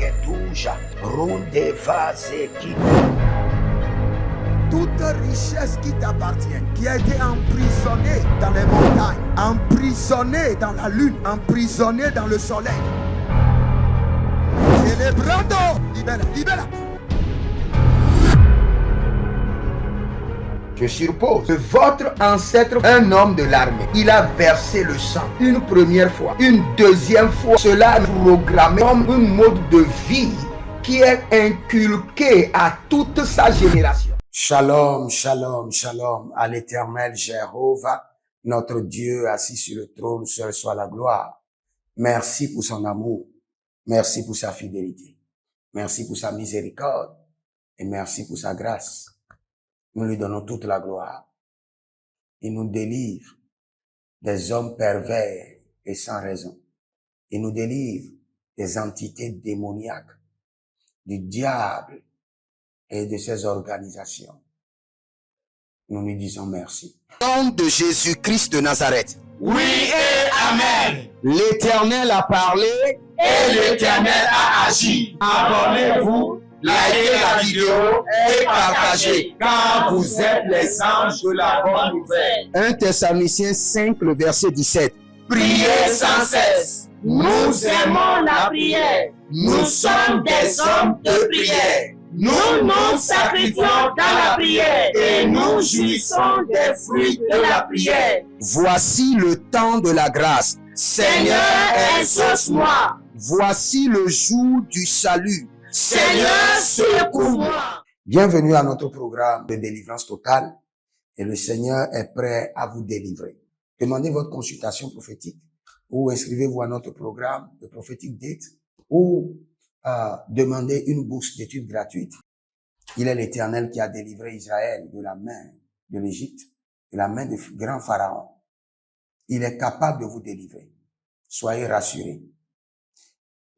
Ketuja, Runde Vazeki. Toute richesse qui t'appartient, qui a été emprisonnée dans les montagnes, emprisonnée dans la lune, emprisonnée dans le soleil. Célébrando, libera. Je suppose que votre ancêtre, un homme de l'armée, il a versé le sang une première fois, une deuxième fois. Cela est programmé comme un mode de vie qui est inculqué à toute sa génération. Shalom, shalom, shalom à l'Éternel Jéhovah, notre Dieu assis sur le trône, seul soit la gloire. Merci pour son amour, merci pour sa fidélité, merci pour sa miséricorde et merci pour sa grâce. Nous lui donnons toute la gloire. Il nous délivre des hommes pervers et sans raison. Il nous délivre des entités démoniaques, du diable et de ses organisations. Nous lui disons merci. Au nom de Jésus-Christ de Nazareth. Oui et Amen. L'Éternel a parlé et l'Éternel a agi. Abonnez-vous, likez la vidéo et partagez, car vous êtes les anges de la bonne nouvelle. 1 Thessaloniciens 5, le verset 17. Priez sans cesse. Nous aimons la prière. Nous sommes des hommes de prière. Nous nous sacrifions dans la prière et nous jouissons des fruits de la prière. Voici le temps de la grâce. Seigneur, exauce-moi. Voici le jour du salut. Seigneur, secours-moi. Bienvenue à notre programme de délivrance totale et le Seigneur est prêt à vous délivrer. Demandez votre consultation prophétique ou inscrivez-vous à notre programme de prophétique date ou demandez une bourse d'études gratuite. Il est l'Éternel qui a délivré Israël de la main de l'Égypte, de la main du grand Pharaon. Il est capable de vous délivrer. Soyez rassurés.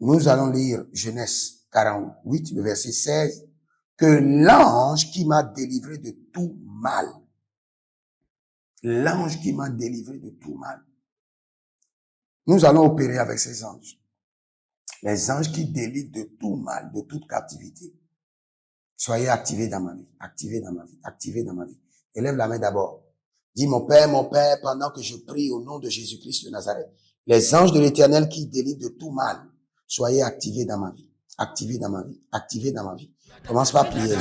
Nous allons lire Genèse 48, le verset 16, que l'ange qui m'a délivré de tout mal, l'ange qui m'a délivré de tout mal, nous allons opérer avec ces anges. Les anges qui délivrent de tout mal, de toute captivité. Soyez activés dans ma vie, activés dans ma vie, activés dans ma vie. Élève la main d'abord. Dis, mon Père, pendant que je prie au nom de Jésus-Christ de Nazareth, les anges de l'Éternel qui délivrent de tout mal, soyez activés dans ma vie, activés dans ma vie, activés dans ma vie. Commence par prier.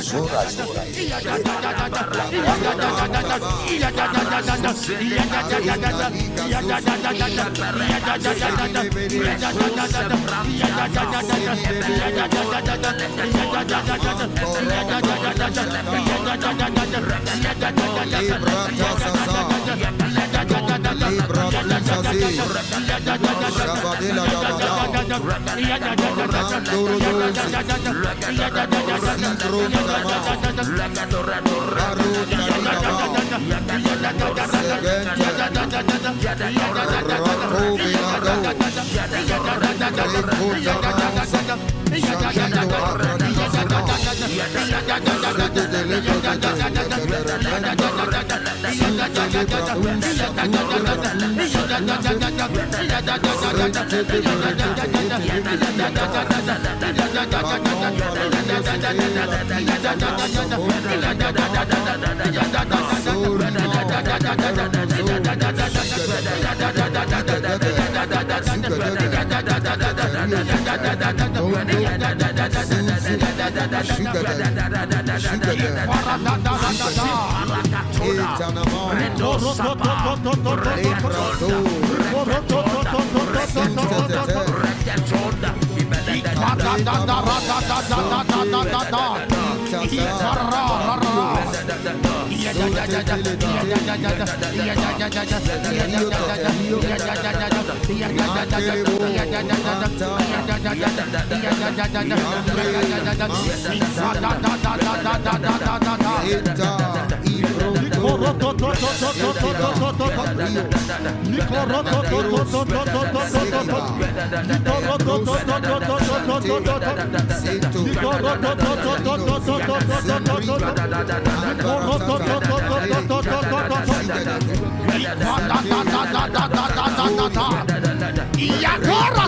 Yakoraka.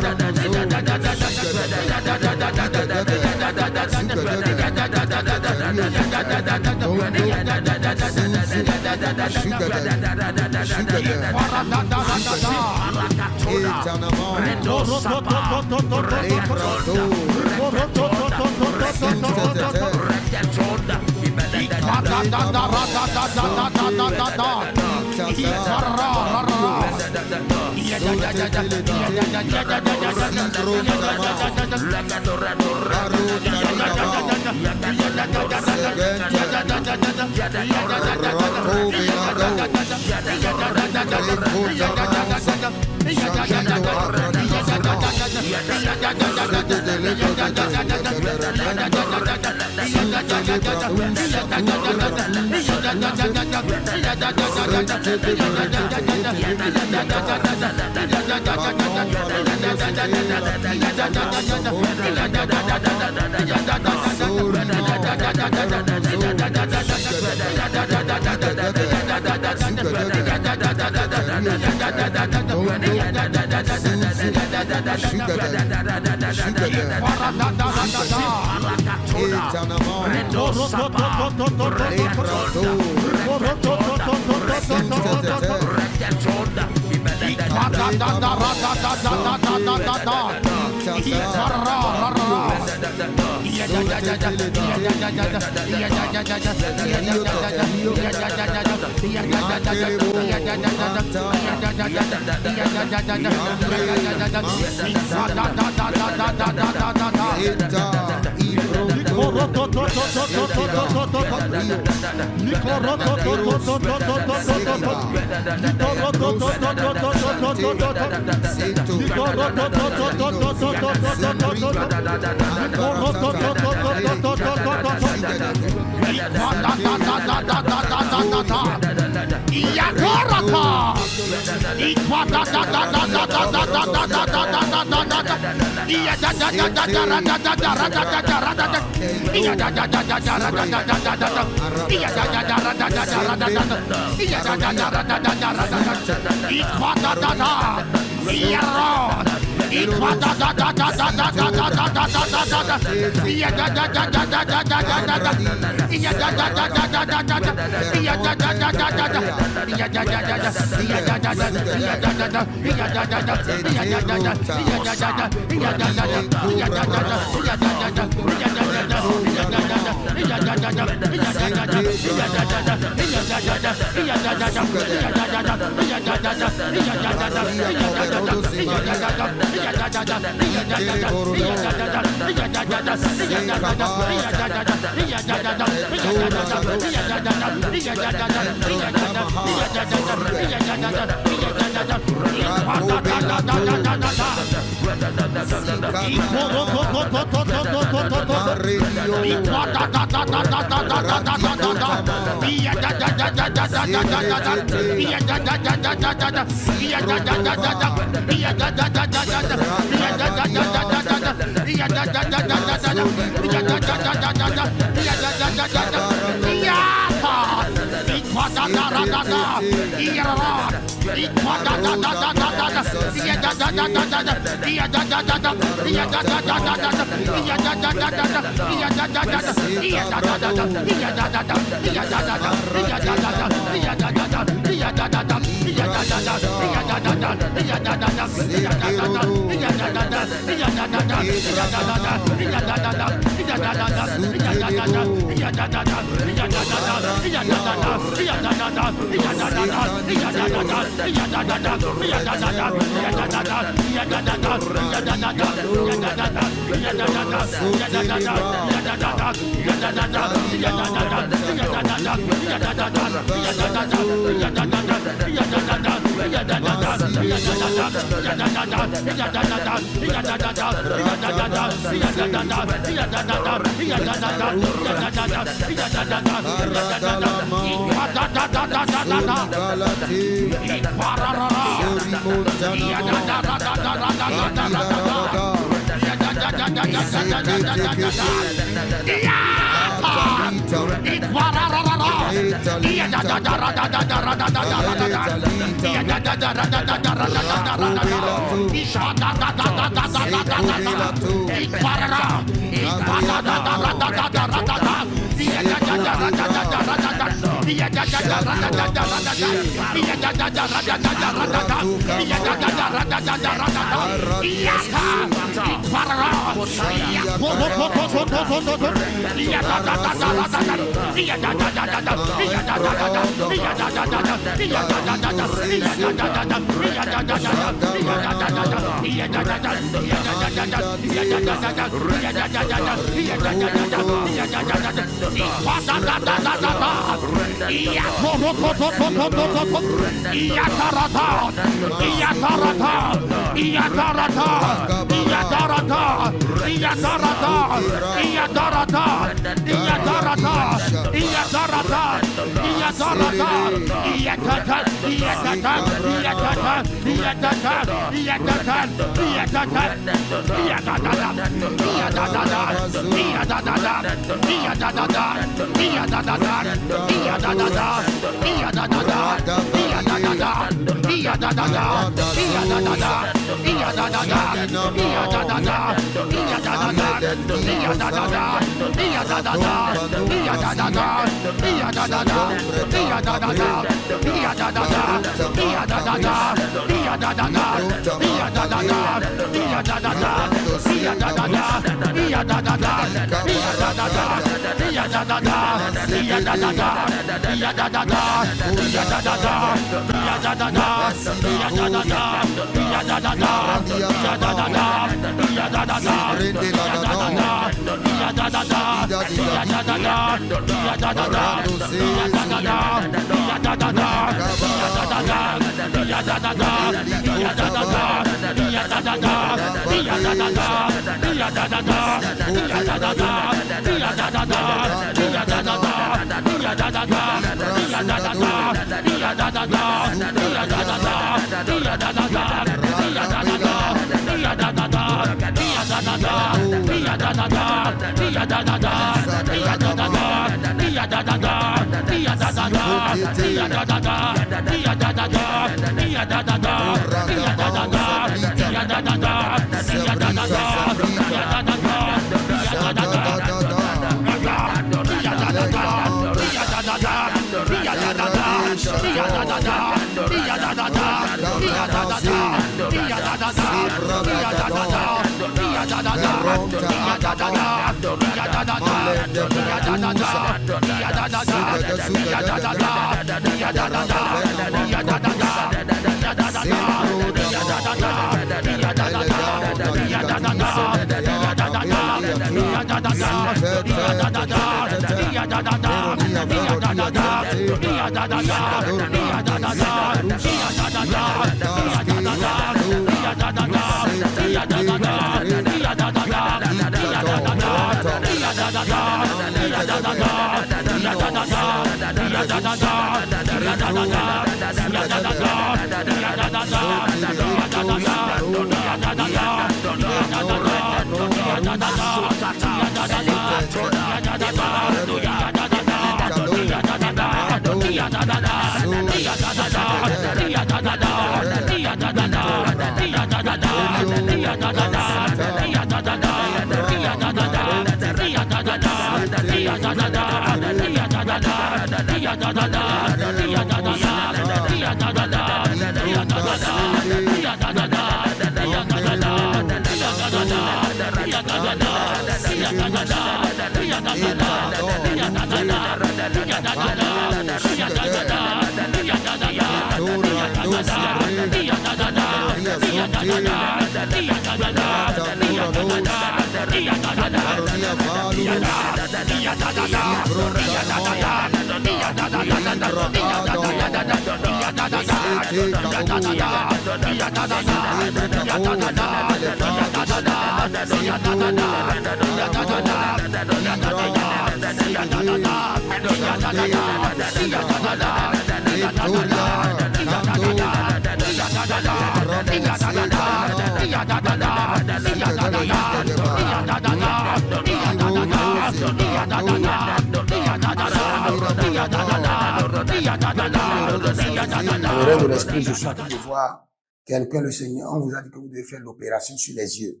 Le de l'esprit, je suis en train de voir quelqu'un, le Seigneur, on vous a dit que vous devez faire l'opération sur les yeux.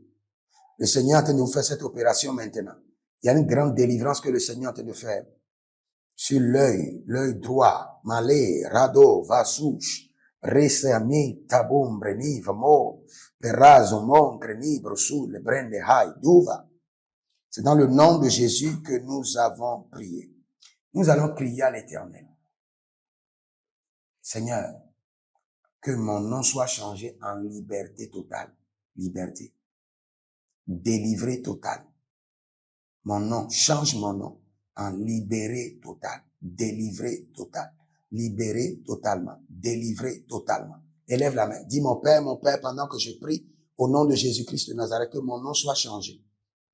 Le Seigneur est en train de vous faire cette opération maintenant. Il y a une grande délivrance que le Seigneur est en train de faire sur l'œil droit, malé, rado, vasouche, resami, tabum, breni, vamo, perazo, mon, greni, brossou, le brende, hai, douva. C'est dans le nom de Jésus que nous avons prié. Nous allons crier à l'Éternel. Seigneur, que mon nom soit changé en liberté totale. Liberté. Délivré total. Mon nom, change mon nom en libéré total. Délivré total. Libéré totalement. Délivré totalement. Élève la main. Dis mon Père, pendant que je prie, au nom de Jésus-Christ de Nazareth, que mon nom soit changé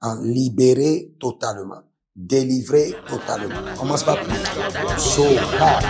en libéré totalement. Délivré totalement. Commence par prier. Soka.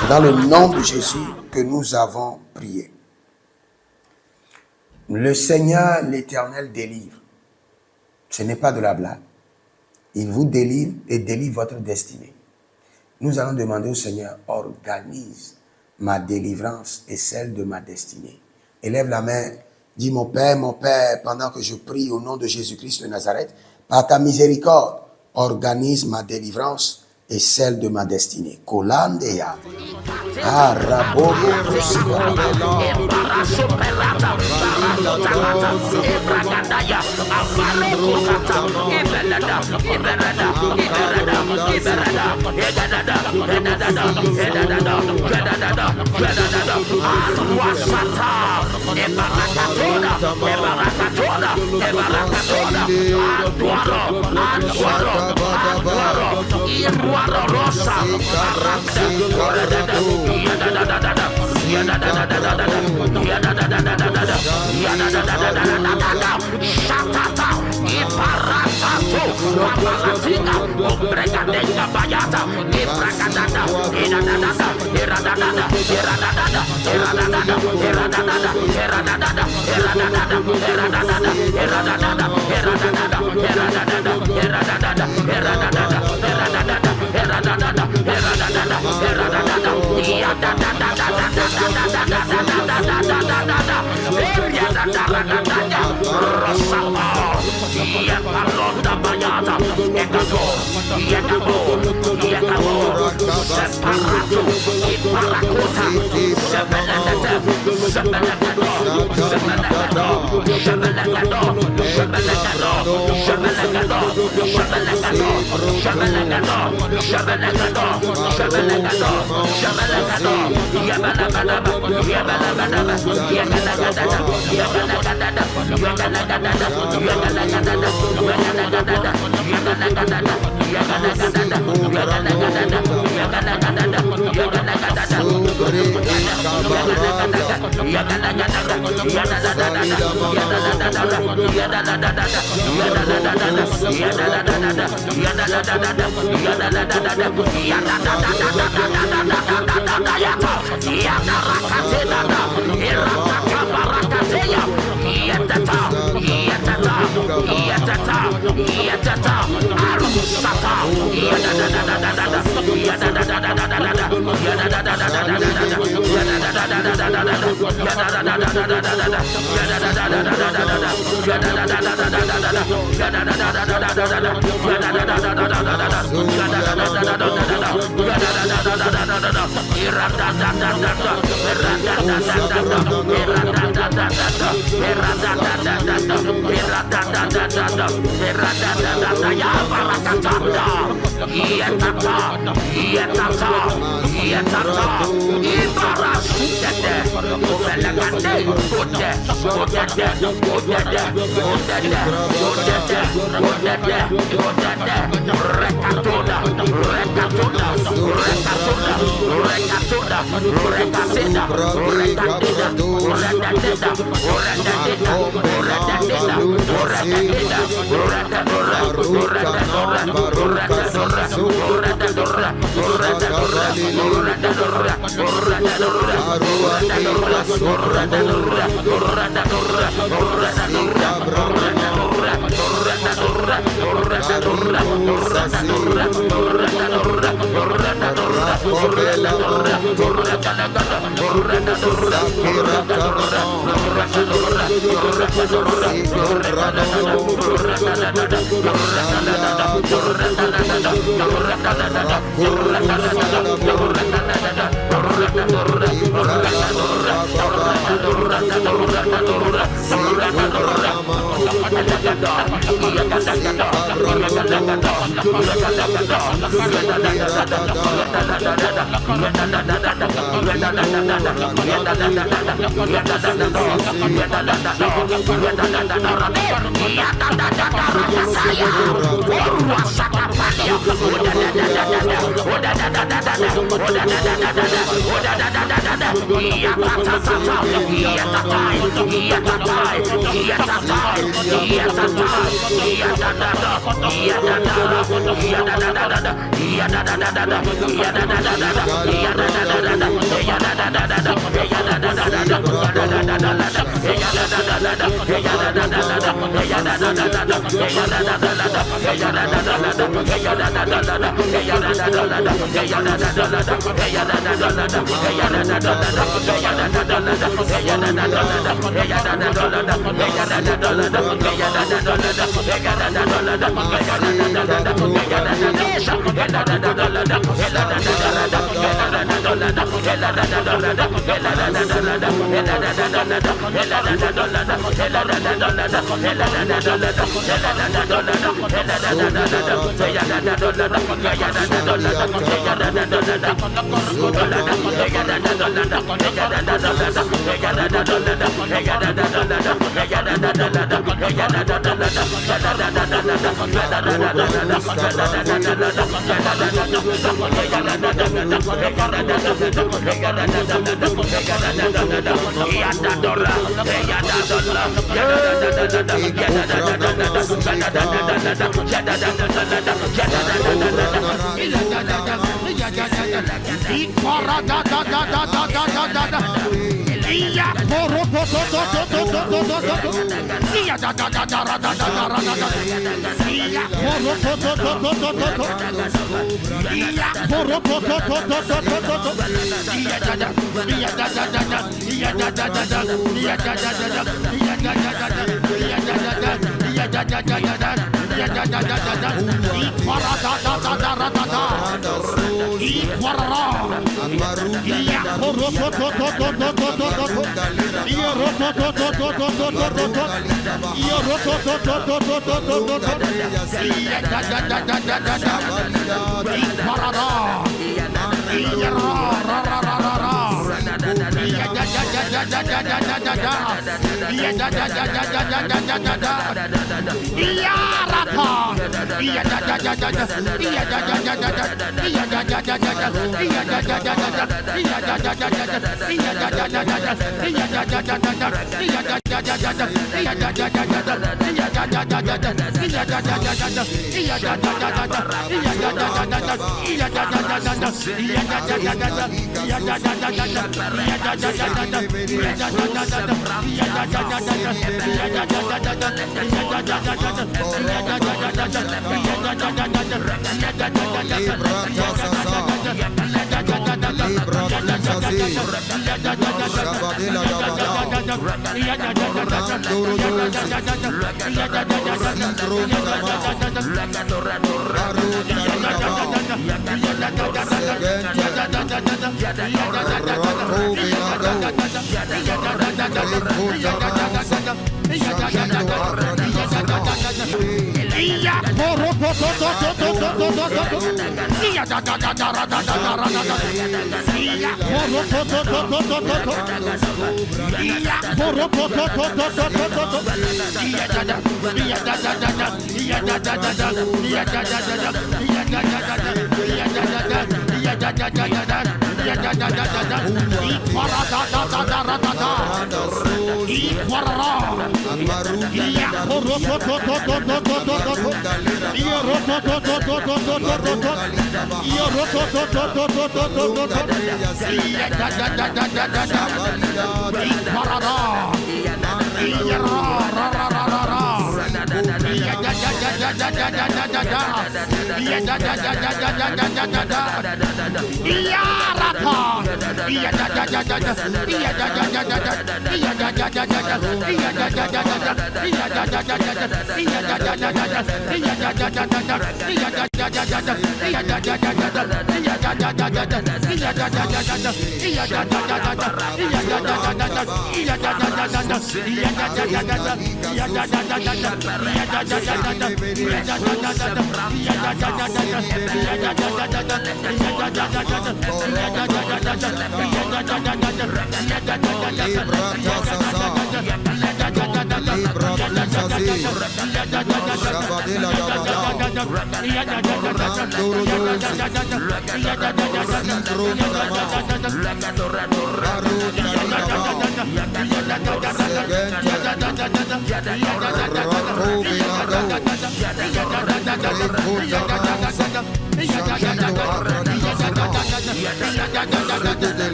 C'est dans le nom de Jésus que nous avons prié. Le Seigneur, l'Éternel, délivre. Ce n'est pas de la blague. Il vous délivre et délivre votre destinée. Nous allons demander au Seigneur, organise ma délivrance et celle de ma destinée. Élève la main, dis mon Père, pendant que je prie au nom de Jésus-Christ de Nazareth, par ta miséricorde, organise ma délivrance et celle de ma destinée. Colandea.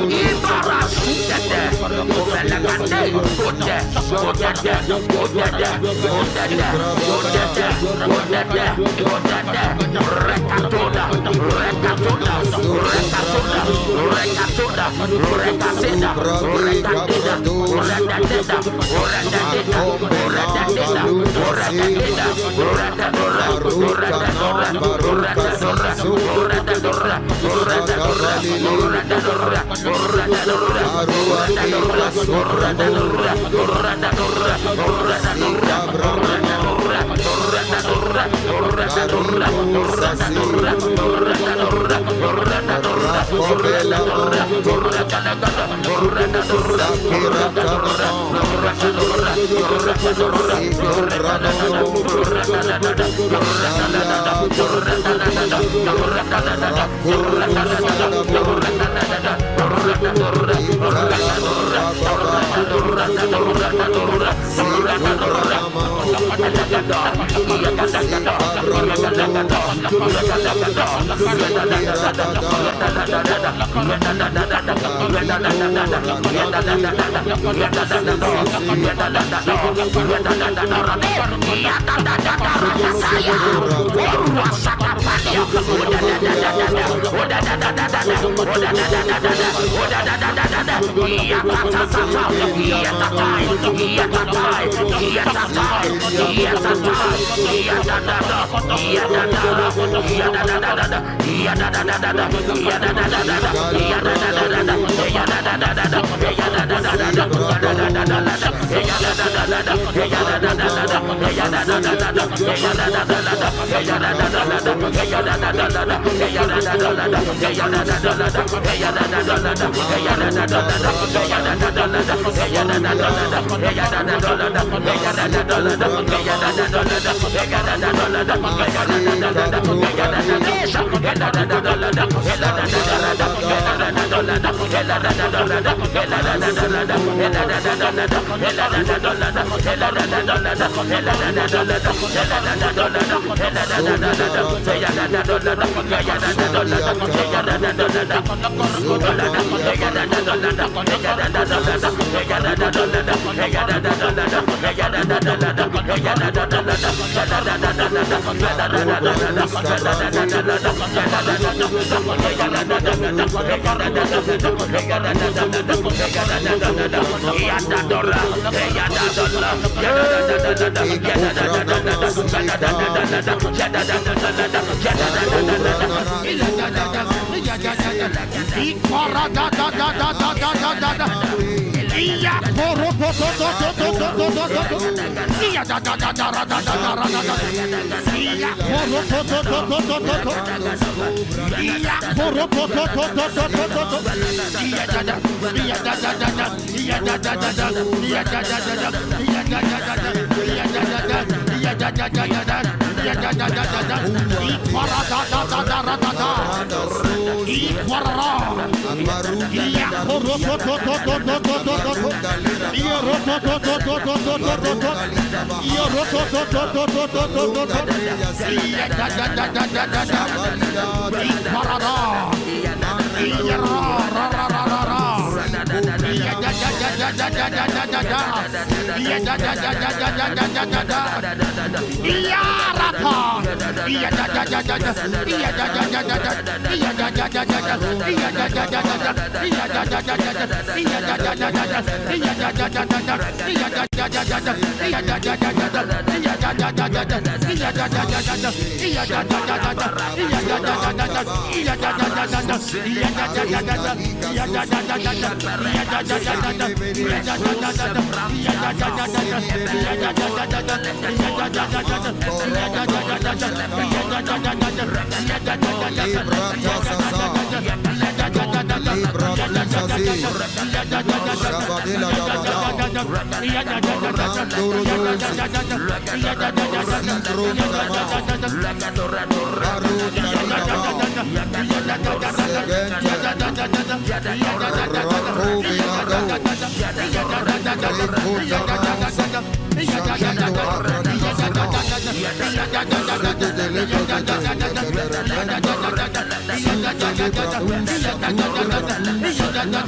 Ibarasuka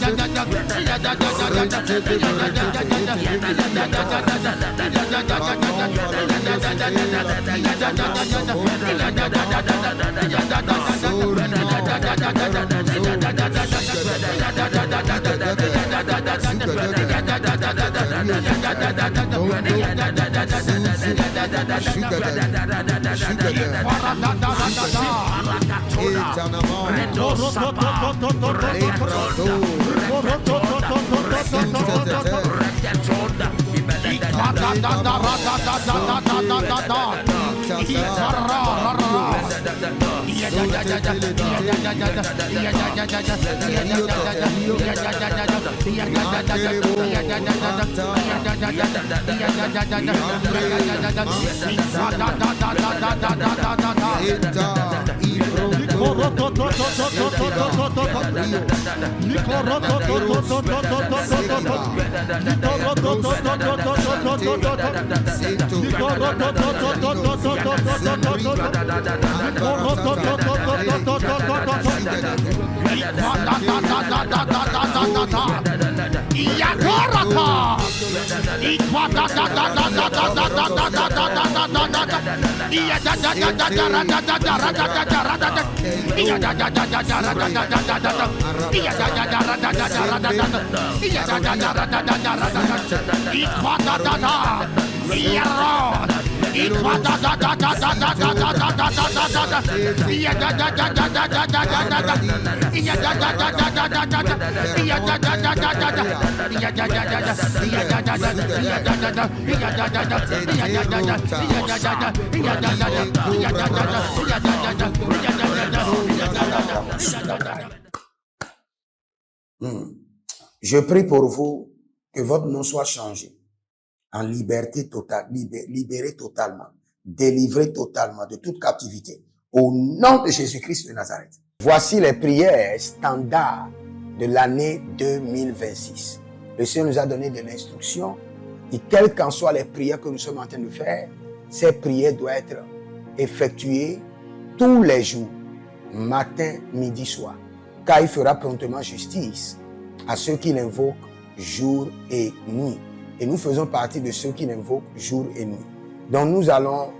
Libra Je prie pour vous que votre nom soit changé en liberté totale, libéré totalement, délivré totalement de toute captivité. Au nom de Jésus-Christ de Nazareth. Voici les prières standards de l'année 2026. Le Seigneur nous a donné de l'instruction et quelles qu'en soient les prières que nous sommes en train de faire, ces prières doivent être effectuées tous les jours, matin, midi, soir. Car il fera promptement justice à ceux qui l'invoquent jour et nuit. Et nous faisons partie de ceux qui l'invoquent jour et nuit. Donc nous allons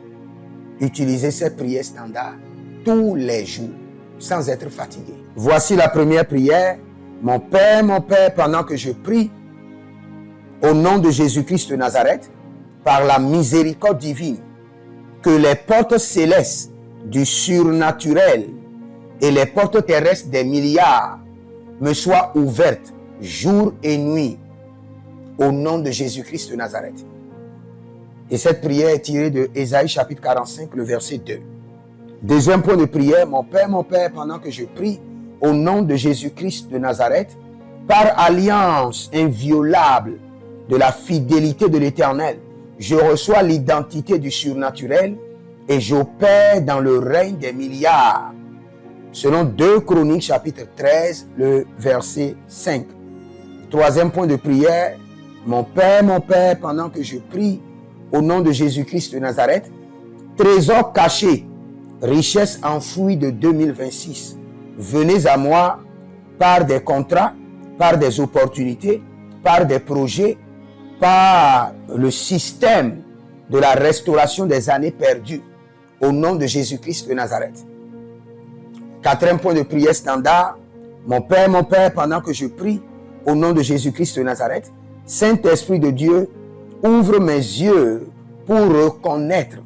utiliser ces prières standards tous les jours, sans être fatigués. Voici la première prière. Mon Père, pendant que je prie, au nom de Jésus-Christ de Nazareth, par la miséricorde divine, que les portes célestes du surnaturel et les portes terrestres des milliards me soient ouvertes jour et nuit, au nom de Jésus-Christ de Nazareth. Et cette prière est tirée de Ésaïe chapitre 45, le verset 2. Deuxième point de prière, mon Père, pendant que je prie, au nom de Jésus-Christ de Nazareth, par alliance inviolable de la fidélité de l'Éternel, je reçois l'identité du surnaturel et j'opère dans le règne des milliards. Selon 2 Chroniques chapitre 13, le verset 5. Troisième point de prière, mon Père, pendant que je prie, au nom de Jésus-Christ de Nazareth, trésor caché, richesse enfouie de 2026, venez à moi par des contrats, par des opportunités, par des projets, par le système de la restauration des années perdues, au nom de Jésus-Christ de Nazareth. Quatrième point de prière standard, mon Père, pendant que je prie, au nom de Jésus-Christ de Nazareth, Saint-Esprit de Dieu, ouvre mes yeux pour reconnaître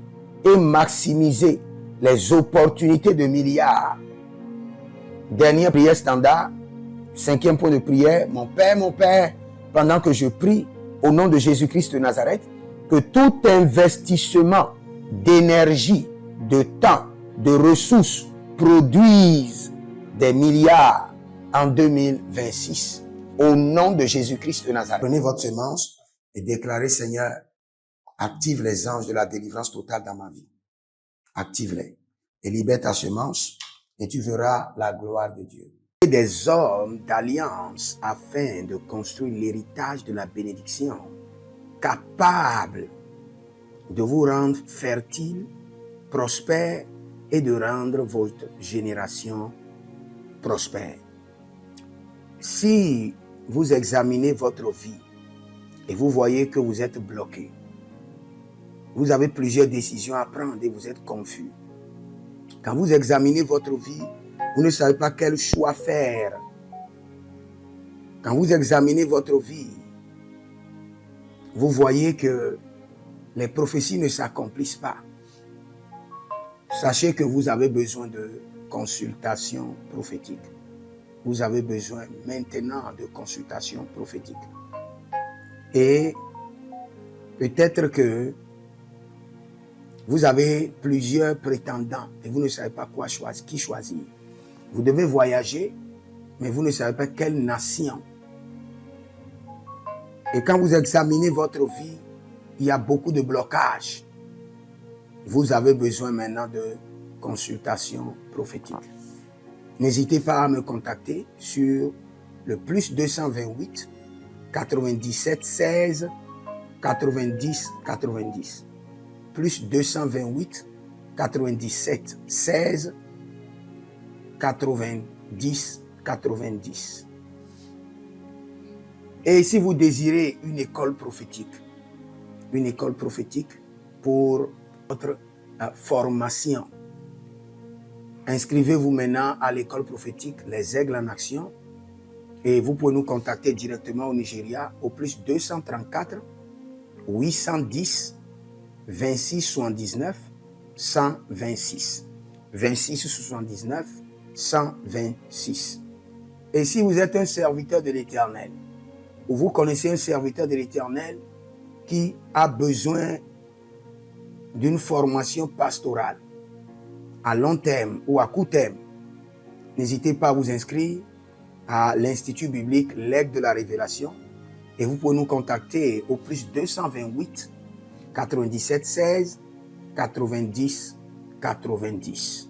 et maximiser les opportunités de milliards. Dernière prière standard, cinquième point de prière, mon Père, pendant que je prie, au nom de Jésus-Christ de Nazareth, que tout investissement d'énergie, de temps, de ressources produise des milliards en 2026. Au nom de Jésus-Christ de Nazareth. Prenez votre semence et déclarez, Seigneur, active les anges de la délivrance totale dans ma vie. Active-les et libère ta semence et tu verras la gloire de Dieu. Des hommes d'alliance afin de construire l'héritage de la bénédiction, capables de vous rendre fertile, prospère et de rendre votre génération prospère. Si vous examinez votre vie et vous voyez que vous êtes bloqué. Vous avez plusieurs décisions à prendre et vous êtes confus. Quand vous examinez votre vie, vous ne savez pas quel choix faire. Quand vous examinez votre vie, vous voyez que les prophéties ne s'accomplissent pas. Sachez que vous avez besoin de consultation prophétique. Vous avez besoin maintenant de consultation prophétique. Et peut-être que vous avez plusieurs prétendants et vous ne savez pas qui choisir. Vous devez voyager, mais vous ne savez pas quelle nation. Et quand vous examinez votre vie, il y a beaucoup de blocages. Vous avez besoin maintenant de consultation prophétique. N'hésitez pas à me contacter sur le plus 228 97 16 90 90. Plus 228 97 16 90 90. Et si vous désirez une école prophétique pour votre formation, inscrivez-vous maintenant à l'école prophétique Les Aigles en Action et vous pouvez nous contacter directement au Nigeria au plus 234 810 26 79 126. 26 79 126. Et si vous êtes un serviteur de l'Éternel, ou vous connaissez un serviteur de l'Éternel qui a besoin d'une formation pastorale à long terme ou à court terme, n'hésitez pas à vous inscrire à l'Institut biblique L'Aigle de la Révélation et vous pouvez nous contacter au plus 228 97 16 90 90.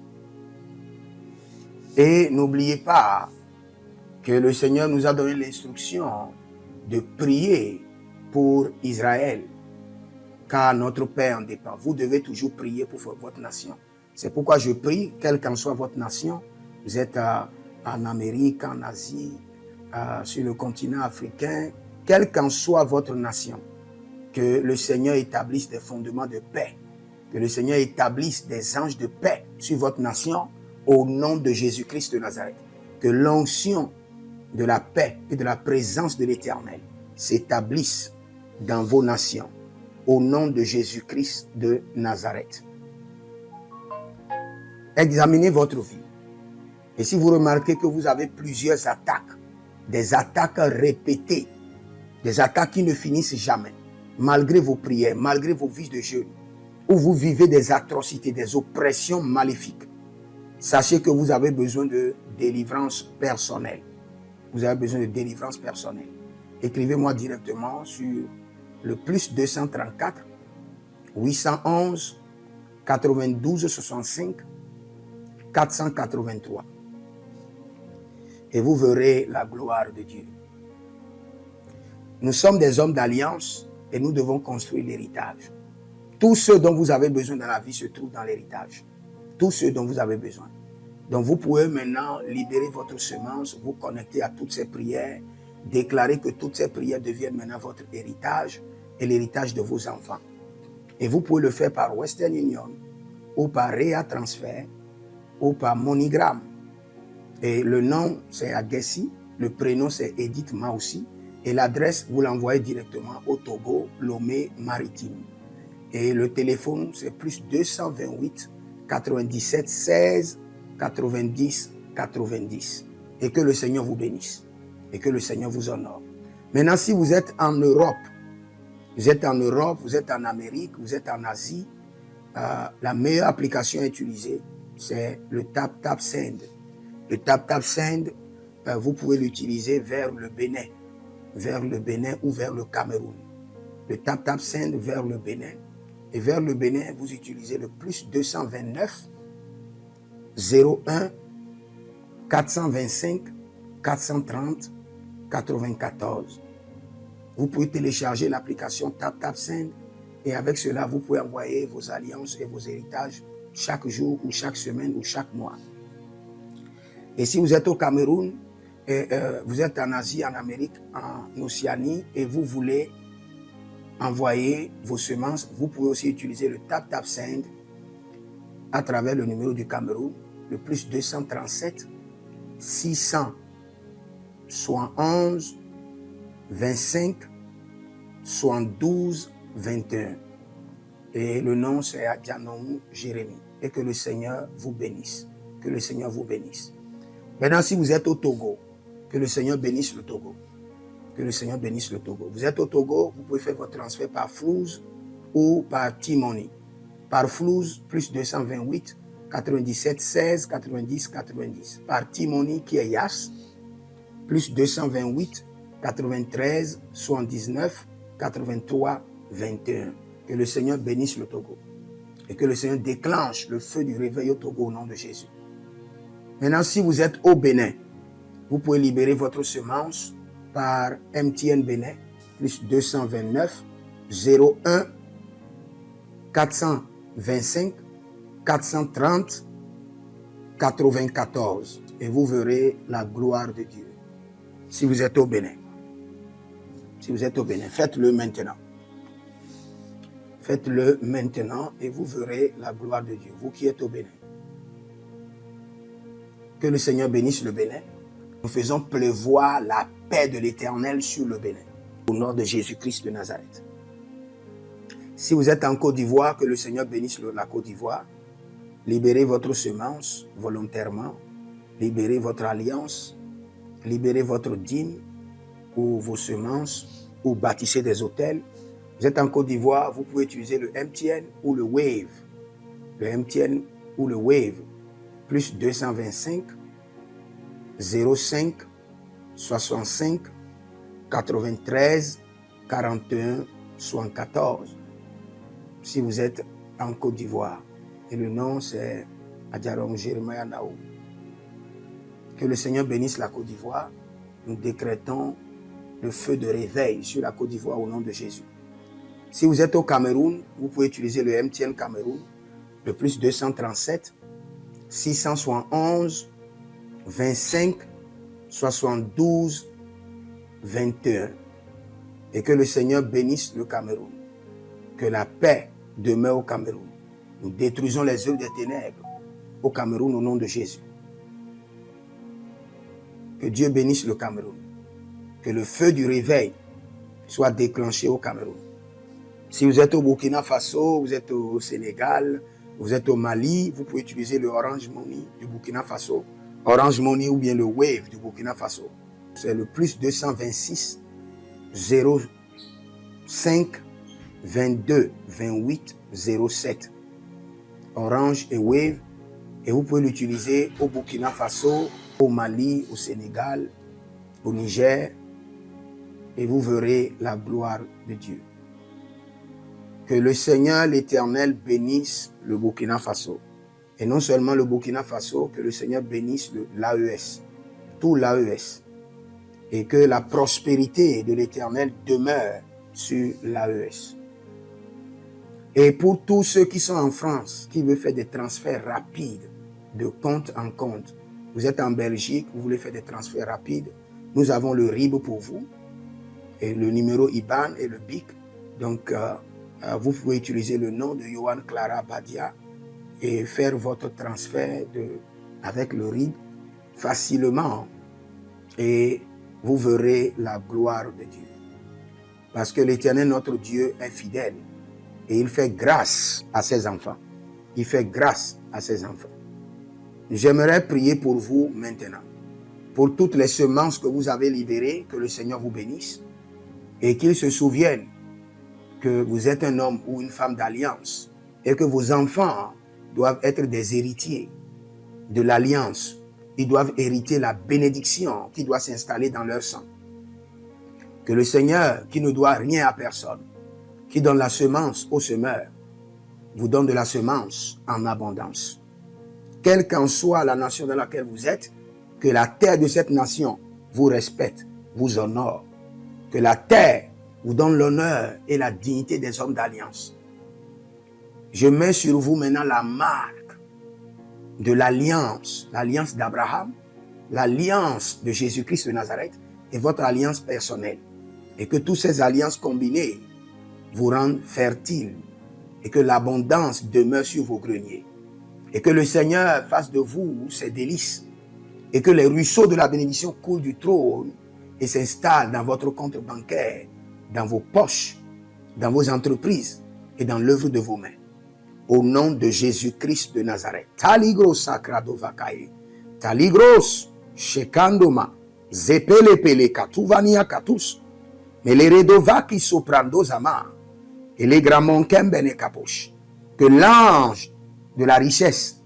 Et n'oubliez pas que le Seigneur nous a donné l'instruction de prier pour Israël, car notre paix en dépend. Vous devez toujours prier pour votre nation. C'est pourquoi je prie, quelle qu'en soit votre nation, vous êtes en Amérique, en Asie, sur le continent africain, quelle qu'en soit votre nation, que le Seigneur établisse des fondements de paix, que le Seigneur établisse des anges de paix sur votre nation au nom de Jésus-Christ de Nazareth. Que l'onction de la paix et de la présence de l'Éternel s'établisse dans vos nations au nom de Jésus-Christ de Nazareth. Examinez votre vie. Et si vous remarquez que vous avez plusieurs attaques, des attaques répétées, des attaques qui ne finissent jamais, malgré vos prières, malgré vos vies de jeûne, où vous vivez des atrocités, des oppressions maléfiques, sachez que vous avez besoin de délivrance personnelle. Vous avez besoin de délivrance personnelle. Écrivez-moi directement sur le plus 234 811 92 65 483. Et vous verrez la gloire de Dieu. Nous sommes des hommes d'alliance et nous devons construire l'héritage. Tout ce dont vous avez besoin dans la vie se trouve dans l'héritage. Tout ce dont vous avez besoin. Donc vous pouvez maintenant libérer votre semence, vous connecter à toutes ces prières, déclarer que toutes ces prières deviennent maintenant votre héritage et l'héritage de vos enfants. Et vous pouvez le faire par Western Union ou par Rea Transfer ou par MoneyGram. Et le nom c'est Agessi, le prénom c'est Edith Maussi et l'adresse vous l'envoyez directement au Togo, Lomé Maritime. Et le téléphone c'est plus 228 97 16 90 90. Et que le Seigneur vous bénisse. Et que le Seigneur vous honore. Maintenant, si vous êtes en Europe, vous êtes en Amérique, vous êtes en Asie, la meilleure application à utiliser, c'est le TapTapSend. Le TapTapSend, vous pouvez l'utiliser vers le Bénin ou vers le Cameroun. Le TapTapSend vers le Bénin. Et vers le Bénin, vous utilisez le plus 229 01 425 430 94. Vous pouvez télécharger l'application TapTapSend et avec cela, vous pouvez envoyer vos alliances et vos héritages chaque jour ou chaque semaine ou chaque mois. Et si vous êtes au Cameroun, et vous êtes en Asie, en Amérique, en Océanie, et vous voulez envoyer vos semences, vous pouvez aussi utiliser le Tap Send à travers le numéro du Cameroun, le plus 237 671 25 72 21. Et le nom c'est Adjanou Jérémie. Et que le Seigneur vous bénisse. Que le Seigneur vous bénisse. Maintenant, si vous êtes au Togo, que le Seigneur bénisse le Togo. Que le Seigneur bénisse le Togo. Vous êtes au Togo, vous pouvez faire votre transfert par Flouz ou par T-Money. Par Flouz, plus 228 97 16 90 90. Par T-Money qui est Yas, plus 228 93 79 83 21. Que le Seigneur bénisse le Togo. Et que le Seigneur déclenche le feu du réveil au Togo au nom de Jésus. Maintenant, si vous êtes au Bénin, vous pouvez libérer votre semence par MTN Bénin, plus 229 01 425 430 94. Et vous verrez la gloire de Dieu. Si vous êtes au Bénin. Si vous êtes au Bénin, faites-le maintenant. Faites-le maintenant et vous verrez la gloire de Dieu. Vous qui êtes au Bénin. Que le Seigneur bénisse le Bénin. Nous faisons pleuvoir la paix de l'Éternel sur le Bénin. Au nom de Jésus-Christ de Nazareth. Si vous êtes en Côte d'Ivoire, que le Seigneur bénisse la Côte d'Ivoire. Libérez votre semence volontairement. Libérez votre alliance. Libérez votre dîme ou vos semences ou bâtissez des hôtels. Vous êtes en Côte d'Ivoire, vous pouvez utiliser le MTN ou le Wave. Le MTN ou le Wave. Plus 225 05 65 93 41 74. Si vous êtes en Côte d'Ivoire. Et le nom c'est Adjarom Jeremiah Naou. Que le Seigneur bénisse la Côte d'Ivoire. Nous décrétons le feu de réveil sur la Côte d'Ivoire au nom de Jésus. Si vous êtes au Cameroun, vous pouvez utiliser le MTN Cameroun, le plus 237 671 25 72 21. Et que le Seigneur bénisse le Cameroun. Que la paix demeure au Cameroun. Nous détruisons les œuvres des ténèbres au Cameroun au nom de Jésus. Que Dieu bénisse le Cameroun. Que le feu du réveil soit déclenché au Cameroun. Si vous êtes au Burkina Faso, vous êtes au Sénégal, vous êtes au Mali, vous pouvez utiliser le Orange Money du Burkina Faso. Orange Money ou bien le Wave du Burkina Faso. C'est le plus 226 05 22 28 07. Orange et Wave. Et vous pouvez l'utiliser au Burkina Faso, au Mali, au Sénégal, au Niger. Et vous verrez la gloire de Dieu. Que le Seigneur l'Éternel bénisse le Burkina Faso. Et non seulement le Burkina Faso, que le Seigneur bénisse l'AES, tout l'AES. Et que la prospérité de l'Éternel demeure sur l'AES. Et pour tous ceux qui sont en France, qui veulent faire des transferts rapides de compte en compte, vous êtes en Belgique, vous voulez faire des transferts rapides, nous avons le RIB pour vous, et le numéro IBAN et le BIC. Donc, vous pouvez utiliser le nom de Yohan Clara Badia et faire votre transfert avec le RIB facilement et vous verrez la gloire de Dieu. Parce que l'Éternel, notre Dieu, est fidèle et il fait grâce à ses enfants. Il fait grâce à ses enfants. J'aimerais prier pour vous maintenant. Pour toutes les semences que vous avez libérées, que le Seigneur vous bénisse et qu'il se souvienne que vous êtes un homme ou une femme d'alliance et que vos enfants doivent être des héritiers de l'alliance. Ils doivent hériter la bénédiction qui doit s'installer dans leur sang. Que le Seigneur, qui ne doit rien à personne, qui donne la semence au semeur, vous donne de la semence en abondance. Quelle qu'en soit la nation dans laquelle vous êtes, que la terre de cette nation vous respecte, vous honore. Que la terre vous donne l'honneur et la dignité des hommes d'alliance. Je mets sur vous maintenant la marque de l'alliance d'Abraham, l'alliance de Jésus-Christ de Nazareth est votre alliance personnelle. Et que toutes ces alliances combinées vous rendent fertiles. Et que l'abondance demeure sur vos greniers. Et que le Seigneur fasse de vous ses délices. Et que les ruisseaux de la bénédiction coulent du trône et s'installent dans votre compte bancaire, dans vos poches, dans vos entreprises et dans l'œuvre de vos mains. Au nom de Jésus-Christ de Nazareth. Taligros sacrado vakae. Taligros shekandoma. Zepelepele katuvania katus. Meleredovaki soprando zama. Et les gramons kembene kaposh. Que l'ange de la richesse,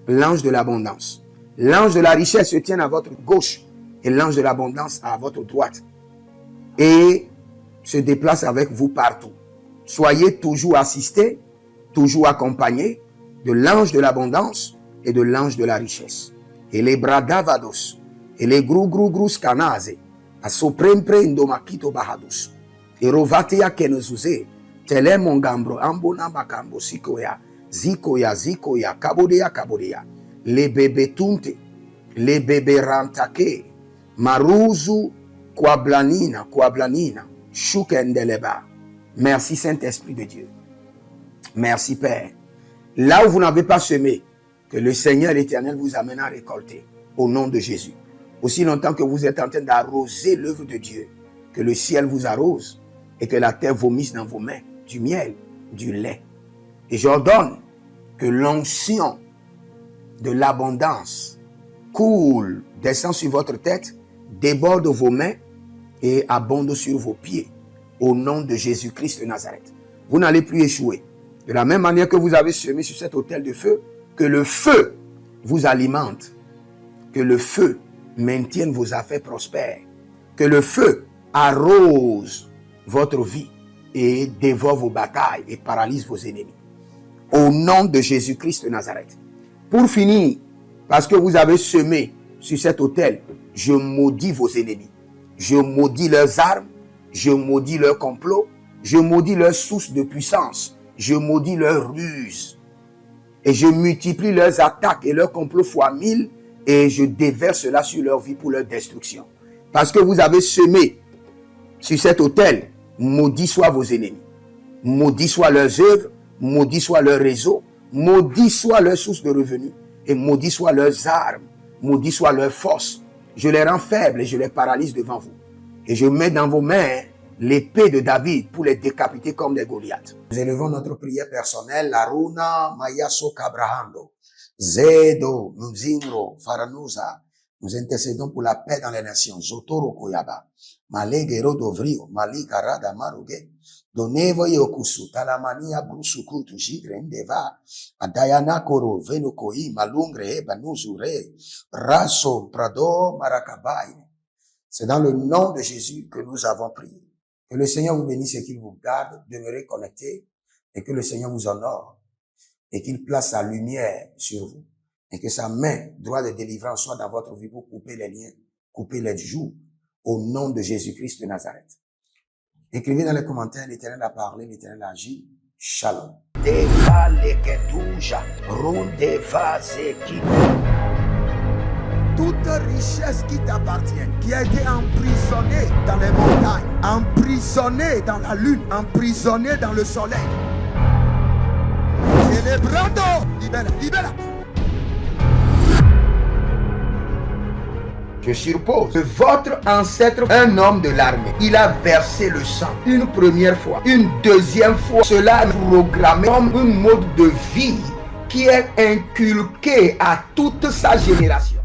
l'ange de l'abondance, l'ange de la richesse se tienne à votre gauche et l'ange de l'abondance à votre droite. Et se déplace avec vous partout. Soyez toujours assistés, toujours accompagnés de l'ange de l'abondance et de l'ange de la richesse. Et les bradavados, et les grou scanaze, a soprempre indomakito bahadus. Et rovatea kenezuze, tele mongambro ambona makambo sikoya, zikoya, kabodea. Les bébés tunte, les bébés rantake, maruzu, kwablanina, shukendeleba. Merci Saint-Esprit de Dieu. Merci Père. Là où vous n'avez pas semé, que le Seigneur l'Éternel vous amène à récolter. Au nom de Jésus. Aussi longtemps que vous êtes en train d'arroser l'œuvre de Dieu, que le ciel vous arrose et que la terre vomisse dans vos mains du miel, du lait. Et j'ordonne que l'onction de l'abondance coule, descend sur votre tête, déborde vos mains et abonde sur vos pieds. Au nom de Jésus-Christ de Nazareth. Vous n'allez plus échouer. De la même manière que vous avez semé sur cet autel de feu, que le feu vous alimente, que le feu maintienne vos affaires prospères, que le feu arrose votre vie et dévore vos batailles et paralyse vos ennemis. Au nom de Jésus-Christ de Nazareth. Pour finir, parce que vous avez semé sur cet autel, je maudis vos ennemis. Je maudis leurs armes, je maudis leurs complots, je maudis leurs sources de puissance, je maudis leurs ruses. Et je multiplie leurs attaques et leurs complots fois 1000 et je déverse cela sur leur vie pour leur destruction. Parce que vous avez semé sur cet autel, maudit soient vos ennemis, maudit soient leurs œuvres, maudit soit leur réseau, maudit soit leur source de revenus et maudit soient leurs armes, maudit soit leur force. Je les rends faibles et je les paralyse devant vous. Et je mets dans vos mains l'épée de David pour les décapiter comme des Goliaths. Nous élevons notre prière personnelle. Laruna Mayaso Kabrahando. Zedo Nuzimro Faranusa. Nous intercédons pour la paix dans les nations. Zotoro Koyaba. Malegero Dovrio. Malikarada Maruge. Donevo Yokusu. Talamania Brusukutu Jigrendeva. Adayana Koro. Venukoi. Malungre. Banuzure. Raso Prado Marakabai. C'est dans le nom de Jésus que nous avons prié. Que le Seigneur vous bénisse et qu'il vous garde, demeurez connectés, et que le Seigneur vous honore, et qu'il place sa lumière sur vous, et que sa main droite de délivrance soit dans votre vie pour couper les liens, couper les joues, au nom de Jésus-Christ de Nazareth. Écrivez dans les commentaires, l'Éternel a parlé, l'Éternel a agi. Shalom. Toute richesse qui t'appartient, qui a été emprisonnée dans les montagnes, emprisonnée dans la lune, emprisonnée dans le soleil. Célébrando, libera. Je suppose que votre ancêtre, un homme de l'armée, il a versé le sang une première fois, une deuxième fois. Cela est programmé comme un mode de vie qui est inculqué à toute sa génération.